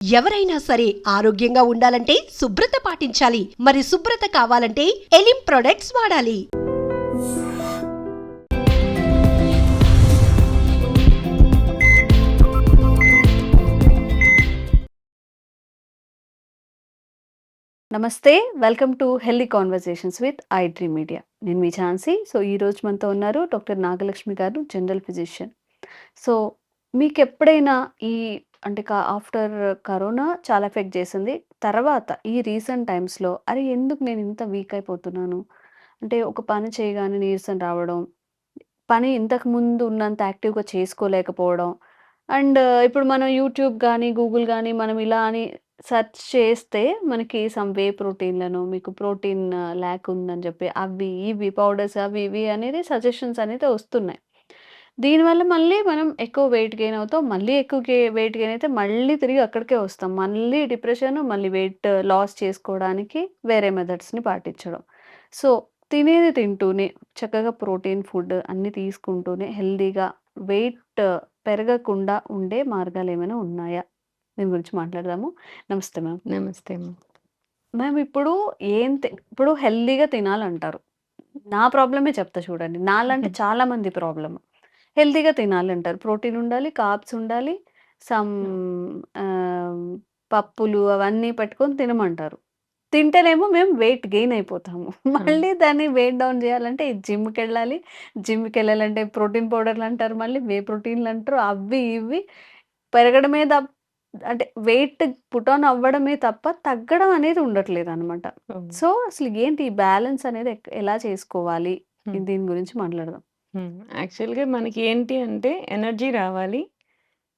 ఎవరైనా సరే ఆరోగ్యంగా ఉండాలంటే శుభ్రత పాటించాలి. మరి శుభ్రత కావాలంటే ఎలిం ప్రొడక్ట్స్ వాడాలి. నమస్తే, welcome to healthy conversations with I dream media. నేను మీ ఝాన్సీ. సో ఈరోజు మనతో ఉన్నారు డాక్టర్ నాగలక్ష్మి గారు, జనరల్ ఫిజిషియన్. సో మీకు ఎప్పుడైనా ఈ అంటే ఆఫ్టర్ కరోనా చాలా ఎఫెక్ట్ చేసింది. తర్వాత ఈ రీసెంట్ టైమ్స్లో అరే ఎందుకు నేను ఇంత వీక్ అయిపోతున్నాను, అంటే ఒక పని చేయగానే నీరసం రావడం, పని ఇంతకు ముందు ఉన్నంత యాక్టివ్గా చేసుకోలేకపోవడం, అండ్ ఇప్పుడు మనం యూట్యూబ్ కానీ గూగుల్ కానీ మనం ఇలా అని సెర్చ్ చేస్తే మనకి సమ్ వే ప్రోటీన్‌లను, మీకు ప్రోటీన్ ల్యాక్ ఉందని చెప్పి అవి, ఇవి పౌడర్స్ అవి, ఇవి అనేది సజెషన్స్ అనేది వస్తున్నాయి. దీనివల్ల మళ్ళీ మనం ఎక్కువ వెయిట్ గెయిన్ అవుతాం. మళ్ళీ ఎక్కువ వెయిట్ గెయిన్ అయితే మళ్ళీ తిరిగి అక్కడికే వస్తాం. మళ్ళీ డిప్రెషన్, మళ్ళీ వెయిట్ లాస్ చేసుకోవడానికి వేరే మెథడ్స్‌ని పాటించడం. సో తినేది తింటూనే చక్కగా ప్రోటీన్ ఫుడ్ అన్నీ తీసుకుంటూనే హెల్తీగా వెయిట్ పెరగకుండా ఉండే మార్గాలేమైనా ఉన్నాయా? దీని గురించి మాట్లాడదాము. నమస్తే మ్యామ్. నమస్తే అమ్మ. మ్యామ్ ఇప్పుడు ఇప్పుడు హెల్తీగా తినాలంటారు. నా ప్రాబ్లమే చెప్తా చూడండి. నాలాంటి చాలా మంది ప్రాబ్లమ్. హెల్తీగా తినాలంటారు. ప్రోటీన్ ఉండాలి, కార్బ్స్ ఉండాలి, సమ్ ఆహ్, పప్పులు అవన్నీ పెట్టుకొని తినమంటారు. తింటేనేమో మేము వెయిట్ గెయిన్ అయిపోతాము. ఆ! మళ్ళీ దాన్ని వెయిట్ డౌన్ చేయాలంటే జిమ్‌కెళ్ళాలి. జిమ్‌కెళ్ళాలంటే ప్రోటీన్ పౌడర్‌లంటారు. మళ్ళీ వే ప్రోటీన్‌లంటారు. అవి ఇవి పెరగడమే అంటే వెయిట్ పుట్ ఆన్ అవ్వడమే తప్ప తగ్గడం అనేది ఉండట్లేదనమాట. హ్మ్. సో, అసలు ఏంటి ఈ బ్యాలెన్స్ అనేది ఎలా చేసుకోవాలి? హ్మ్. దీని గురించి మాట్లాడదాం. హ్మ్. యాక్చువల్‌గా మనకి ఏంటి అంటే ఎనర్జీ రావాలి.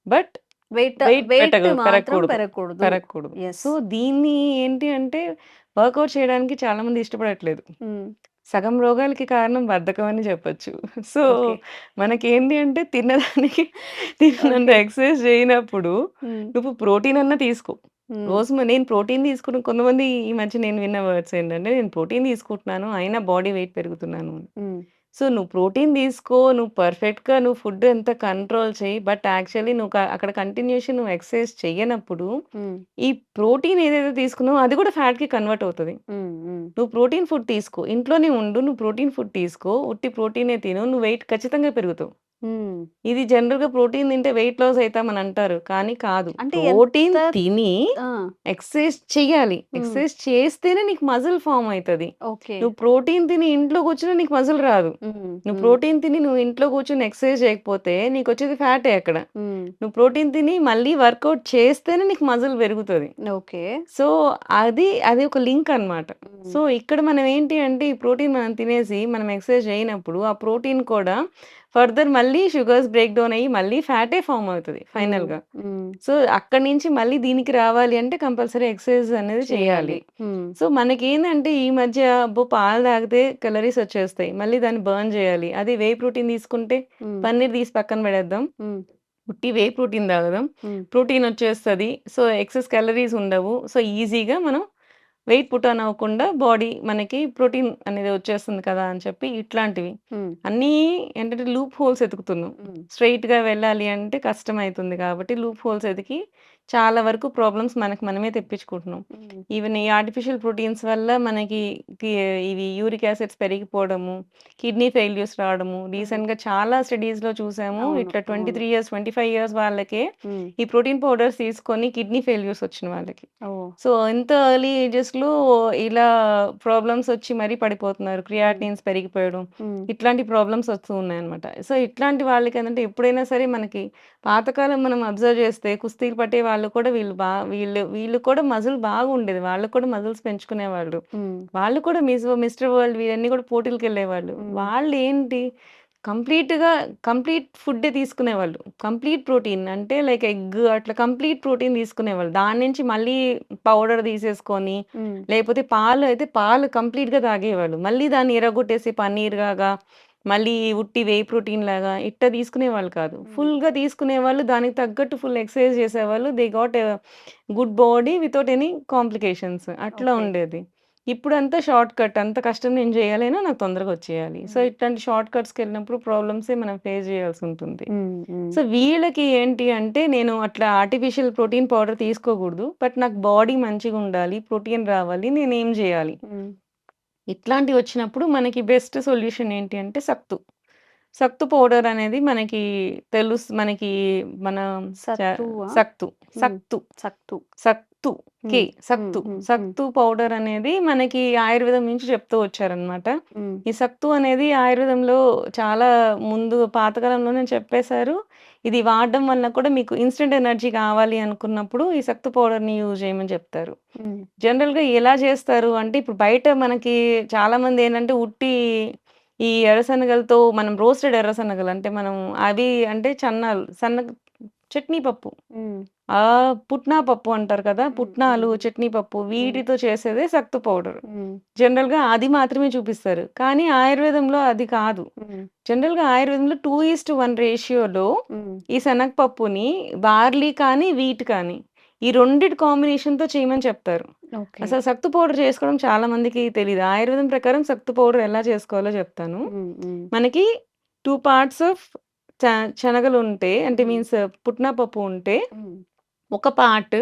బట్ వెయిట్ వెయిట్ వెయిట్ మాత్రం పెరగకూడదు. పెరగకూడదు. పెరగకూడదు. యెస్. సో, దీన్ని ఏంటి అంటే వర్కౌట్ చేయడానికి చాలామంది ఇష్టపడట్లేదు. హ్మ్. సగం రోగాలకి కారణం బద్ధకం అని చెప్పొచ్చు. So, okay. మనకేంటి అంటే తిన్నదానికి తిన్నంత ఓకే. ఎక్సర్సైజ్ చేయనప్పుడు హ్మ్. నువ్వు ప్రోటీన్ అన్నా తీసుకో. హ్మ్. నేను ప్రోటీన్ తీసుకున్న కొంతమంది ఈ మధ్య నేను విన్న వర్డ్స్ ఏంటంటే, నేను ప్రోటీన్ తీసుకుంటున్నాను. అయినా బాడీ వెయిట్ పెరుగుతున్నాను అని. హ్మ్. సో, నువ్వు ప్రోటీన్ తీసుకో. నువ్వు పర్ఫెక్ట్‌గా ఫుడ్ ఎంత కంట్రోల్ చెయి. బట్ యాక్చువల్లీ అక్కడ కంటిన్యూషన్ నువ్వు ఎక్సర్సైజ్ చెయ్యనప్పుడు, హ్మ్. ఈ ప్రోటీన్ ఏదైతే తీసుకున్నావో అది కూడా ఫ్యాట్‌కి కన్వర్ట్ అవుతది. హ్మ్. హ్మ్. నువ్వు ప్రోటీన్ ఫుడ్ తీసుకో. ఇంట్లోనే ఉండు. నువ్వు ప్రోటీన్ ఫుడ్ తీసుకో. ఉట్టి ప్రోటీనే తిను. నువ్వు వెయిట్ ఖచ్చితంగా పెరుగుతావు. హ్మ్. ఇది జనరల్‌గా ప్రోటీన్ తింటే వెయిట్ లాస్ అయితామని అంటారు. కానీ కాదు. అంటే ఎంత ప్రోటీన్ తిని ఆ! ఎక్సర్సైజ్ చెయ్యాలి. హ్మ్. ఎక్సర్సైజ్ చేస్తేనే నీకు మజిల్ ఫార్మ్ అయితది. ఓకే. నువ్వు ప్రోటీన్ తిని ఇంట్లో కూర్చున్నా నీకు మజిల్ రాదు. హ్మ్. నువ్వు హ్మ్. ప్రోటీన్ తిని నువ్వు ఇంట్లో కూర్చొని ఎక్సర్సైజ్ చేయకపోతే నీకొచ్చేది ఫ్యాటే అక్కడ. హ్మ్. నువ్వు ప్రోటీన్ తిని మళ్ళీ వర్కౌట్ చేస్తేనే నీకు మజిల్ పెరుగుతది. ఓకే. సో, అది ఒక లింక్ అన్నమాట. హ్మ్. సో, ఇక్కడ మనం ఏంటి అంటే ఈ ప్రోటీన్ మనం తినేసి మనం ఎక్సర్సైజ్ చేయనప్పుడు ఆ ప్రోటీన్ కూడా ఫర్దర్ మళ్ళీ షుగర్స్ బ్రేక్ డౌన్ అయ్యి మళ్ళీ ఫ్యాటే ఫార్మ్ అవుతది హ్మ్. ఫైనల్‌గా. హ్మ్. సో, అక్కడి నుంచి మళ్ళీ దీనికి రావాలి అంటే కంపల్సరీ ఎక్సర్సైజ్ అనేది చేయాలి. చేయాలి. హ్మ్. సో, మనకేందంటే ఈ మధ్య అబ్బో! పాలు తాగితే కేలరీస్ వచ్చేస్తాయి. మళ్ళీ దాన్ని బర్న్ చేయాలి. అదే వే ప్రోటీన్ తీసుకుంటే హ్మ్. పన్నీర్ తీసి పక్కన పడేద్దాం. హ్మ్. ఉట్టి వే ప్రోటీన్ తాగుదాం. హ్మ్. ప్రోటీన్ వచ్చేస్తది. సో, ఎక్సెస్ క్యాలరీస్ ఉండవు. సో, ఈజీగా మనం వెయిట్ పుట్ ఆన్ అవ్వకుండా బాడీ మనకి ప్రోటీన్ అనేది వచ్చేస్తుంది కదా! అని చెప్పి ఇట్లాంటివి. హ్మ్. అన్నీ ఏంటంటే లూప్ హోల్స్ ఎతుకుతున్నాం. హ్మ్. స్ట్రెయిట్‌గా వెళ్ళాలి అంటే కష్టమైతుంది కాబట్టి లూప్ హోల్స్ ఎతికి చాలా వరకు ప్రాబ్లమ్స్ మనకు మనమే తెప్పించుకుంటున్నాం. హ్మ్. ఈవెన్ ఈ ఆర్టిఫిషియల్ ప్రోటీన్స్ వల్ల మనకి కి ఇవి యూరిక్ యాసిడ్స్ పెరిగిపోవడము, కిడ్నీ ఫెయిల్యూర్స్ రావడము. హ్మ్. రీసెంట్‌గా చాలా స్టడీస్‌లో చూసాము. అవును. ఇట్లా అవును. 23 ఇయర్స్, 25 ఇయర్స్ వాళ్ళకే హ్మ్. ఈ ప్రోటీన్ పౌడర్స్ తీసుకొని కిడ్నీ ఫెయిల్యూర్స్ వచ్చిన వాళ్ళకి. ఓహ్! సో, ఇంత ఎర్లీ ఏజెస్‌లో ఇలా ప్రాబ్లమ్స్ వచ్చి మరీ పడిపోతున్నారు. హ్మ్. క్రియాటినిన్స్ పెరిగిపోయడం. హ్మ్. ఇట్లాంటి ప్రాబ్లమ్స్ వస్తూ ఉన్నాయన్నమాట. సో, ఇట్లాంటి వాళ్ళకేందంటే ఎప్పుడైనా సరే మనకి పాతకాలం మనం అబ్జర్వ్ చేస్తే కుస్తీలు పట్టే వాళ్ళు కూడా వీళ్ళు కూడా మజిల్ బాగుండేది. వాళ్ళు కూడా మజిల్స్ పెంచుకునేవాళ్ళు. హ్మ్. వాళ్ళు కూడా మిస్టర్ వరల్డ్ వీళ్ళన్నీ కూడా పోటీలకెళ్ళేవాళ్ళు. హ్మ్. వాళ్ళేంటి కంప్లీట్‌గా కంప్లీట్ ఫుడ్డే తీసుకునేవాళ్ళు. కంప్లీట్ ప్రోటీన్ అంటే లైక్ ఎగ్ అట్లా కంప్లీట్ ప్రోటీన్ తీసుకునేవాళ్ళు. దాని నుంచి మళ్ళీ పౌడర్ తీసేసుకొని, హ్మ్. లేకపోతే పాలు కంప్లీట్‌గా తాగేవాళ్ళు. మళ్ళీ దాన్ని ఇరగ్గొట్టేసి పన్నీర్‌లాగా, మళ్ళీ ఉట్టి వే ప్రోటీన్ లాగా ఇట్టా తీసుకునేవాళ్ళు కాదు. హ్మ్. ఫుల్‌గా తీసుకునేవాళ్ళు. దానికి తగ్గట్టు ఫుల్ ఎక్సర్సైజ్ చేసేవాళ్ళు. They got a good body without any complications అట్లా ఓకే. ఉండేది. ఇప్పుడంతా షార్ట్ కట్. అంత కష్టం నేను చేయాలైనా నాకు తొందరగా వచ్చేయాలి. సో, ఇట్లాంటి షార్ట్ కట్స్‌కెళ్ళినప్పుడు ప్రాబ్లమ్సే మనం ఫేస్ చేయాల్సుంటుంది. సో, వీళ్ళకి ఏంటి అంటే నేను అట్లా ఆర్టిఫిషియల్ ప్రోటీన్ పౌడర్ తీసుకోకూడదు. బట్ నాకు బాడీ మంచిగుండాలి, ప్రోటీన్ రావాలి. నేనేం జేయాలి? ఇట్లాంటివొచ్చినప్పుడు మనకి బెస్ట్ సొల్యూషన్ ఏంటి అంటే సత్తు. సత్తు పౌడర్ అనేది మనకి మన చ సత్తువా? సత్తు. హ్మ్. సత్తు. సత్తు. సత్తు. హ్మ్. కే. హ్మ్. సత్తు. హ్మ్. హ్మ్. సత్తు పౌడర్ అనేది మనకి ఆయుర్వేదం నుంచి చెప్తూ వచ్చారనమాట. హ్మ్. ఈ సత్తు అనేది ఆయుర్వేదంలో చాలా ముందు పాతకాలంలోనే చెప్పేశారు. ఇది వాడడం వలన కూడా మీకు ఇన్‌స్టంట్ ఎనర్జీ కావాలి అనుకున్నప్పుడు ఈ సత్తు పౌడర్‌ని యూజ్ చేయమని చెప్తారు. హ్మ్. జనరల్‌గా ఎలా చేస్తారు అంటే ఇప్పుడు బయట మనకి చాలామందేంటంటే ఈ ఎర్రశనగలతో మనం రోస్టెడ్ ఎర్రశనగలు అంటే మనం అవి అంటే చట్నీ పప్పు. హ్మ్. పుట్నా పప్పు అంటారు కదా! హ్మ్. పుట్నాలు, హ్మ్. చట్నీ పప్పు హ్మ్. వీటితో చేసేదే సత్తు పౌడర్. హ్మ్. జనరల్‌గా అది మాత్రమే చూపిస్తారు. కానీ ఆయుర్వేదంలో అది కాదు. హ్మ్. జనరల్‌గా ఆయుర్వేదంలో 2:1 రేషియోలో హ్మ్. ఈ శనగపప్పుని బార్లీ కానీ, వీట్ కానీ ఈ రెండిటి కాంబినేషన్‌తో చేయమని చెప్తారు. ఓకే. అసలు సత్తు పౌడర్ చేసుకోవడం చాలా మందికి తెలీదు. ఆయుర్వేదం ప్రకారం సత్తు పౌడర్ ఎలా చేసుకోవాలో చెప్తాను. హ్మ్. హ్మ్. మనకి 2 పార్ట్స్ ఆఫ్ చ శనగలుంటే అంటే హ్మ్. మీన్స్ పుట్నా పప్పు ఉంటే, హ్మ్. ఒక పార్ట్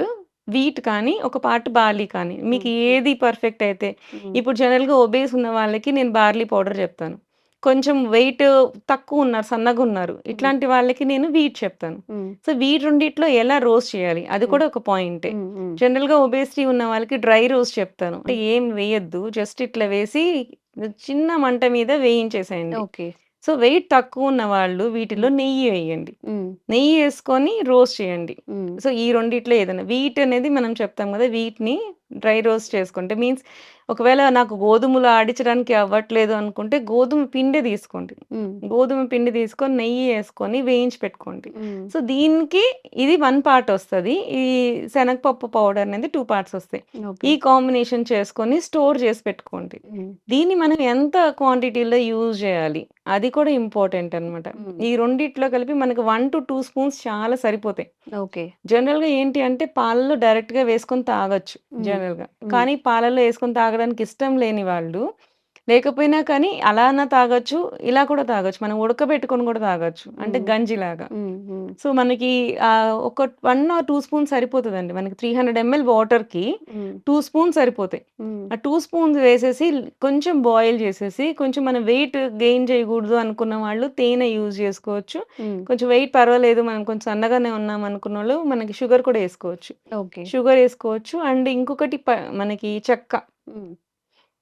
వీట్ కానీ, ఒక పార్ట్ బార్లీ కానీ మీకు హ్మ్. ఏది పర్ఫెక్ట్ అయితే హ్మ్. ఇప్పుడు జనరల్‌గా ఒబేస్ ఉన్న వాళ్ళకి నేను బార్లీ పౌడర్ చెప్తాను. కొంచెం వెయిట్ తక్కువున్నారు, సన్నగున్నారు. హ్మ్. ఇట్లాంటి వాళ్ళకి నేను వీట్ చెప్తాను. హ్మ్. సో, రెండిట్లో ఎలా రోస్ట్ చేయాలి? అది హ్మ్. కూడా ఒక పాయింటే. హ్మ్. హ్మ్. జనరల్‌గా ఒబేసిటీ ఉన్న వాళ్ళకి డ్రై రోస్ట్ చెప్తాను. అంటే హ్మ్. ఏం వేయొద్దు. జస్ట్ ఇట్లా వేసి చిన్న మంట మీద వేయించేసేయండి. ఓకే. సో, వెయిట్ తక్కువున్న వాళ్ళు వీటిలో హ్మ్. నెయ్యి వేయండి. హ్మ్. నెయ్యి యేసుకొని రోస్ట్ చేయండి. హ్మ్. సో, ఈ రెండిట్లో ఏదైనా. వీట్ అనేది మనం చెప్తాం గదా! వీట్‌ని డ్రై రోస్ట్ చేసుకుంటే మీన్స్ ఒకవేళ నాకు గోధుమలు ఆడించడానికి అవ్వట్లేదు అనుకుంటే గోధుమ పిండి తీసుకోండి. హ్మ్. గోధుమ పిండి తీసుకొని నెయ్యి యేసుకొని వేయించి పెట్టుకోండి. హ్మ్. సో, దీనికి ఇది 1 పార్ట్ ఒస్తది. ఈ శనగపప్పు పౌడర్ అనేది 2 పార్ట్స్ ఒస్తాయి. ఓకే. ఈ కాంబినేషన్ చేసుకొని స్టోర్ చేసి పెట్టుకోండి. హ్మ్. దీన్ని మనం ఎంత క్వాంటిటీలో యూజ్ చేయాలి? అది కూడా ఇంపార్టెంట్ అన్నమాట. హ్మ్. ఈ రెండిట్లో కలిపి మనకు 1-2 స్పూన్స్ చాలా సరిపోతాయి. ఓకే. జనరల్‌గా ఏంటి అంటే పాలలో డైరెక్ట్‌గా వేసుకొని తాగొచ్చు హ్మ్. జనరల్‌గా. హ్మ్. కానీ పాలల్లో ఏసుకొని తాగడానికి ఇష్టం లేని వాళ్ళు, లేకపోయినా కానీ అలా అన్నా తాగొచ్చు, ఇలా కూడా తాగొచ్చు. మనం ఉడకబెట్టుకొని కూడా తాగొచ్చు. అంటే హ్మ్. గంజిలాగా. హ్మ్. హ్మ్. సో, మనకి ఒక 1 ఆర్ 2 స్పూన్స్ సరిపోతదండి. మనకి 300 ఎంఎల్ వాటర్‌కి హ్మ్. 2 స్పూన్స్ సరిపోతాయి. హ్మ్. ఆ 2 స్పూన్స్ వేసేసి కొంచెం బాయిల్ చేసేసి, కొంచెం మనం వెయిట్ గెయిన్ చేయకూడదు అనుకున్న వాళ్ళు తేనె యూజ్ చేసుకోవచ్చు. హ్మ్. కొంచెం వెయిట్ పర్వాలేదు మనం కొంచెం సన్నగానే ఉన్నాం అనుకున్నోళ్ళు మనకి షుగర్ కూడా ఏసుకోవచ్చు. ఓకే. షుగర్ ఏసుకోవచ్చు. అండ్ ఇంకొకటి మనకి చెక్క. హ్మ్.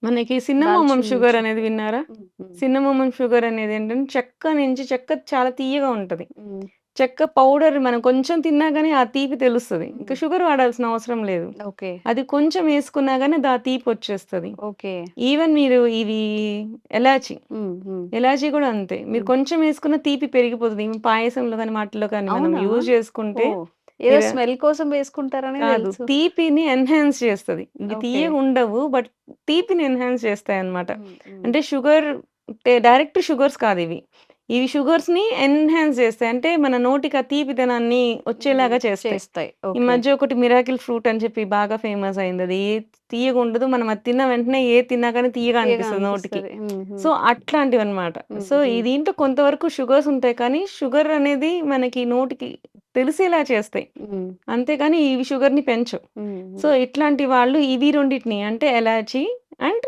మనకి సిన్నమోమం దాల్చిన షుగర్ చెక్క. అనేది విన్నారా? హ్మ్. హ్మ్. సిన్నమోమం షుగర్ అనేదేంటంటే చెక్క చాలా తియ్యగా ఉంటది. హ్మ్. చెక్క పౌడర్ మనం కొంచెం తిన్నా గాని ఆ తీపి తెలుస్తది. ఇంకా హ్మ్. షుగర్ వాడాల్సిన అవసరం లేదు. ఓకే. అది కొంచెం ఏసుకున్నా గాని తీపొచ్చేస్తది. ఓకే. ఈవెన్ మీరు ఇవి ఎలాచి. హ్మ్. హ్మ్. ఎలాచీ గూడా అంతే. మీరు హ్మ్. కొంచెం ఏసుకున్న తీపి పెరిగిపోతది. ఈ పాయసంలో గాని, వాటిలో కానీ మనం అవునా? యూజ్ చేసుకుంటే ఓహ్! ఏదో మీరు స్మెల్ కోసం వేసుకుంటారని కాదు. తెలుసు. తీపిని ఎన్హాన్స్ చేస్తది. ఇవి ఓకే. తియ్యగుండవు. బట్ తీపిని ఎన్హాన్స్ చేస్తాయన్నమాట. హ్మ్. హ్మ్. అంటే డైరెక్ట్ షుగర్స్ కాదివి. ఇవి షుగర్స్‌ని ఎన్హాన్స్ చేస్తాయి. అంటే మన నోటికి ఆ తీపిదనాన్ని హ్మ్. వచ్చేలాగా చేస్తాయి. చేస్తాయి. ఈ ఓకే. మధ్య ఒకటి మిరాకిల్ ఫ్రూట్ అని చెప్పి బాగా ఫేమస్ అయిందది. తియ్యగుండదు. మనం అది తిన్న వెంటనే ఏది తిన్నా కానీ తియ్యగా తియ్యగా అనిపిస్తది నోటికి. అనిపిస్తది. హ్మ్. హ్మ్. సో, అట్లాంటివన్నమాట. హ్మ్. సో, హ్మ్. దీంట్లో కొంతవరకు షుగర్స్ ఉంటాయి. కానీ షుగర్ అనేది మనకి నోటికి తెలిసేలా చేస్తాయి. హ్మ్. అంతేగాని ఇవి షుగర్‌ని పెంచవు. హ్మ్. సో, హ్మ్. ఇట్లాంటి వాళ్ళు ఇవి రెండిటిని అంటే ఎలాచీ అండ్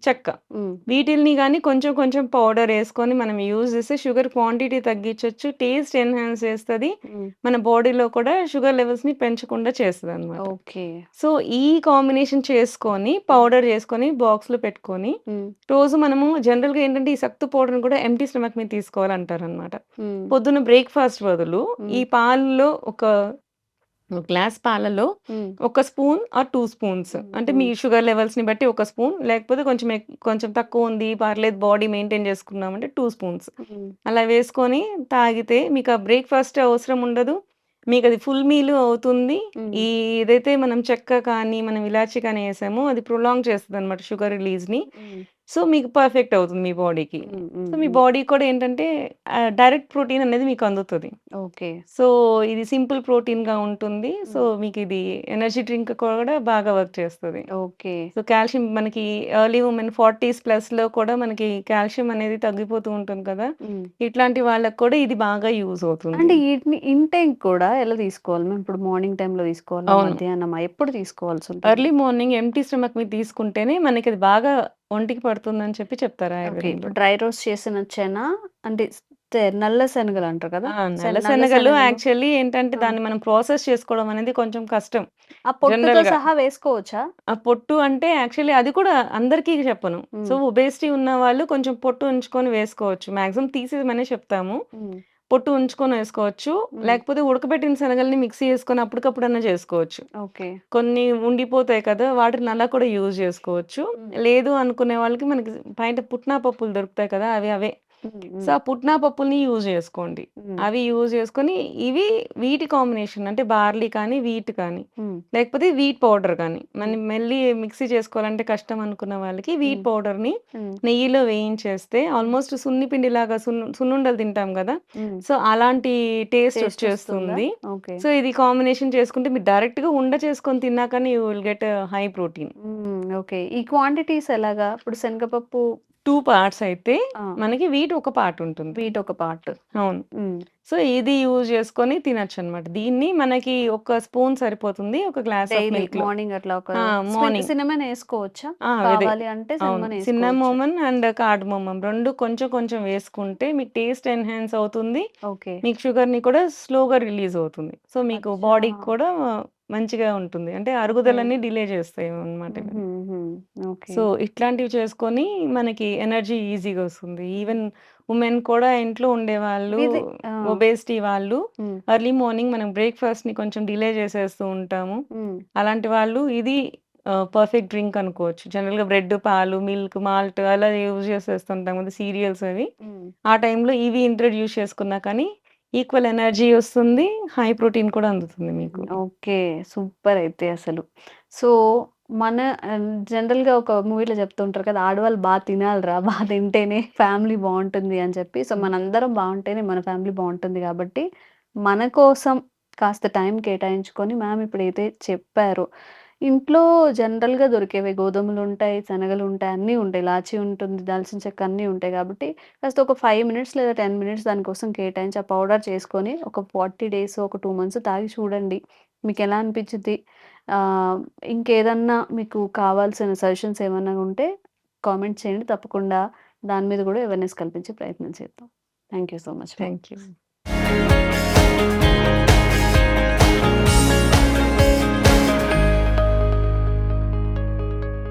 చెక్క. హ్మ్. వీటిల్ని గాని కొంచెం కొంచెం పౌడర్ యేసుకొని మనం యూజ్ చేస్తే షుగర్ క్వాంటిటీ తగ్గించొచ్చు. టేస్ట్ ఎన్హాన్స్ చేస్తది. హ్మ్. మన బాడీలో కూడా షుగర్ లెవెల్స్‌ని పెంచకుండా చేస్తదనమాట. ఓకే. సో, ఈ కాంబినేషన్ చేసుకొని హ్మ్. పౌడర్ చేసుకొని బాక్స్‌లో పెట్టుకొని హ్మ్. రోజు మనము జనరల్‌గా ఏంటంటే ఈ సత్తు పౌడర్‌ని కూడా ఎంప్టీ స్టమక్ మీద తీసుకోవాలంటారనమాట. హ్మ్. పొద్దున్న బ్రేక్‌ఫాస్ట్ బదులు హ్మ్. ఈ పాలలో ఒక గ్లాస్ పాలలో హ్మ్. ఒక స్పూన్ ఆర్ 2 స్పూన్స్ హ్మ్. అంటే మీ హ్మ్. షుగర్ లెవెల్స్‌ని బట్టి ఒక స్పూన్ లేకపోతే కొంచెం తక్కువుంది పర్లేదు బాడీ మెయింటైన్ చేసుకున్నామంటే 2 స్పూన్స్. హ్మ్. అలా వేసుకొని తాగితే మీకా బ్రేక్‌ఫాస్ట్ అవసరం ఉండదు. మీకది ఫుల్ మీలు అవుతుంది. హ్మ్. ఏదైతే మనం చెక్క కానీ, మనం ఇలాచీ కానీ ఏసామో అది ప్రొలాంగ్ చేస్తదనమాట షుగర్ రిలీజ్‌ని. హ్మ్. సో, మీకు పర్ఫెక్ట్ అవుతుంది మీ బాడీకి. హ్మ్. సో, హ్మ్. మీ హ్మ్. బాడీ కూడా ఏంటంటే డైరెక్ట్ ప్రోటీన్ అనేది మీకు అందుతది. ఓకే. సో, ఇది సింపుల్ ప్రోటీన్‌గా ఉంటుంది. సో, హ్మ్. మీకిది ఎనర్జీ డ్రింక్ కూడా బాగా వర్క్ చేస్తది. ఓకే. సో, కాల్షియం మనకి ఎర్లీ వుమెన్ 40స్ ప్లస్‌లో కూడా మనకి కాల్షియం అనేది తగ్గిపోతూ ఉంటుంది కదా! హ్మ్. ఇట్లాంటి వాళ్ళకి కూడా ఇది బాగా యూజ్ అవుతుంది. అంటే ఈటిని ఇంటేక్ కూడా ఎలా తీసుకోవాలి? మేము ఇప్పుడు మార్నింగ్ టైమ్‌లో తీసుకోవాలా? అవును. మధ్యాహ్నమా? ఎప్పుడు తీసుకోవాల్సుంటుంది? ఎర్లీ మార్నింగ్ ఎంప్టీ స్టమక్ మీద తీసుకుంటేనే మనకది బాగా ఒంటికి పడుతుందని చెప్తారు ఓకే. ఆయుర్వేదంలో. ఇప్పుడు డ్రై రోస్ట్ చేసిన చెన అంటే నల్ల శనగలంటారు కదా! నల్ల నల్ల శనగలు శనగలు యాక్చువల్లీ ఏంటంటే ఆ! దాన్ని మనం ప్రాసెస్ చేసుకోవడం అనేది కొంచెం కష్టం. ఆ పొట్టుతో జనరల్‌గా. సహా వేసుకోవచ్చా? ఆ పొట్టు అంటే యాక్చువల్లీ అది కూడా అందరికీ చెప్పను. సో, హ్మ్. ఒబేసిటీ ఉన్నవాళ్ళు కొంచెం పొట్టు ఉంచుకొని వేసుకోవచ్చు. మాక్సిమం తీసేయమనే చెప్తాము. హ్మ్. పొట్టు ఉంచుకొని వేసుకోవచ్చు. హ్మ్. లేకపోతే ఉడకబెట్టిన శనగల్ని మిక్సీ చేసుకొని అప్పటికప్పుడన్నా చేసుకోవచ్చు. ఓకే. కొన్ని ఉండిపోతాయి కదా! వాటిని అలా కూడా యూజ్ చేసుకోవచ్చు. హ్మ్. లేదు అనుకునే వాళ్ళకి మనకి బయట పుట్నా పప్పులు దొరుకుతాయి కదా! అవే. హ్మ్. సో, హ్మ్. ఆ పుట్నా పప్పుల్ని యూజ్ చేసుకోండి. హ్మ్. అవి యూజ్ చేసుకొని ఇవి వీటి కాంబినేషన్ అంటే బార్లీ కానీ, వీట్ కానీ, హ్మ్. లేకపోతే వీట్ పౌడర్ కానీ, హ్మ్. మెల్లి మిక్సీ చేసుకోవాలంటే కష్టం అనుకున్న వాళ్ళకి వీట్ హ్మ్. పౌడర్‌ని హ్మ్. నెయ్యిలో వేయించేస్తే హ్మ్. ఆల్మోస్ట్ సున్ని పిండిలాగా సున్నుండలు తింటాం గదా! హ్మ్. సో, అలాంటి టేస్ట్ టేస్ట్ వస్తుందా? వచ్చేస్తుంది. ఓకే. సో, ఇది కాంబినేషన్ చేసుకుంటే మీరు డైరెక్ట్‌గా ఉండ చేసుకొని తిన్నా కానీ you will get high protein. Okay. ఈ క్వాంటిటీస్ ఎలాగా? ఇప్పుడు శనగపప్పు 2 పార్ట్స్ అయితే ఆ! మనకి వీట్ ఒక పార్ట్ ఉంటుంది. వీట్ ఒక పార్ట్. అవును. హ్మ్. సో, ఇది యూజ్ చేసుకొని తినొచ్చనమాట. దీన్ని మనకి ఒక స్పూన్ సరిపోతుంది. ఒక గ్లాస్ ఆఫ్ డైలీ మిల్క్‌లో. మార్నింగ్ అట్లా ఒక మార్నింగ్. సిన్నమన్ ఏసుకోవచ్చా? అదే. కావాలి అంటే అవును. సిన్నమన్ ఏసుకోవచ్చు. సిన్నమోమన్ అండ్ కార్డమోమం 2 కొంచెం కొంచెం వేసుకుంటే మీకు టేస్ట్ ఎన్హాన్స్ అవుతుంది. ఓకే. మీకు షుగర్‌ని కూడా స్లోగా రిలీజ్ అవుతుంది. సో, మీకు అచ్చా! బాడీకి కూడా మంచిగా ఉంటుంది. అంటే ఓకే. అరుగుదలని డిలే చేస్తాయన్నమాట ఇవన్నీ. హుహుహు. ఓకే. సో, ఇట్లాంటివి చేసుకొని మనకి ఎనర్జీ ఈజీగా వస్తుంది. ఈవెన్ వుమెన్ కూడా ఇంట్లో ఉండేవాళ్ళు, ఇది ఆ! ఒబేసిటీ వాళ్ళు హ్మ్. ఎర్లీ మార్నింగ్ మనం బ్రేక్‌ఫాస్ట్‌ని కొంచెం డిలే చేసేస్తూ ఉంటాము. హ్మ్. అలాంటి వాళ్ళు ఇది పర్ఫెక్ట్ డ్రింక్ అనుకోవచ్చు. జనరల్‌గా బ్రెడ్, పాలు, మిల్క్, మాల్ట్ అలా యూజ్ చేసేస్తుంటాం కదా! సీరియల్స్ అవి. హ్మ్. ఆ టైంలో ఇవి ఇంట్రొడ్యూస్ చేసుకున్నా కానీ ఈక్వల్ ఎనర్జీ వస్తుంది. హై ప్రోటీన్ కూడా అందుతుంది మీకు. ఓకే. సూపర్ అయితే అసలు. సో, మన జనరల్‌గా ఒక మూవీలో చెప్తూ ఉంటారు కదా! ఆడవాళ్ళు తినాలిరా, తింటేనే ఫ్యామిలీ బావుంటుంది అని చెప్పి. సో, హ్మ్. మనందరం బావుంటేనే మన ఫ్యామిలీ బావుంటుంది కాబట్టి, మన కోసం కాస్త టైం కేటాయించుకొని మ్యామ్ ఇప్పుడైతే చెప్పారో, ఇంట్లో జనరల్‌గా దొరికేవే గోధుమలుంటాయి, శనగలుంటాయి, అన్నీ ఉంటాయి. ఇలాచీ ఉంటుంది, దాల్చిన చెక్క అన్నీ ఉంటాయి కాబట్టి, కాస్త ఒక 5 మినిట్స్ లేదా 10 మినిట్స్ దానికోసం కేటాయించి ఆ పౌడర్ చేసుకొని ఒక 40 డేస్, ఒక 2 మంత్స్ తాగి చూడండి. మీకెలా అనిపించిద్ది? ఆహ్, ఇంకేదన్నా మీకు కావాల్సిన సజెషన్స్ ఏమన్నా ఉంటే కామెంట్ చేయండి. తప్పకుండా దాని మీద గూడా అవేర్‌నెస్ కల్పించే ప్రయత్నం చేద్దాం. Thank you so much ma'am. Thank you.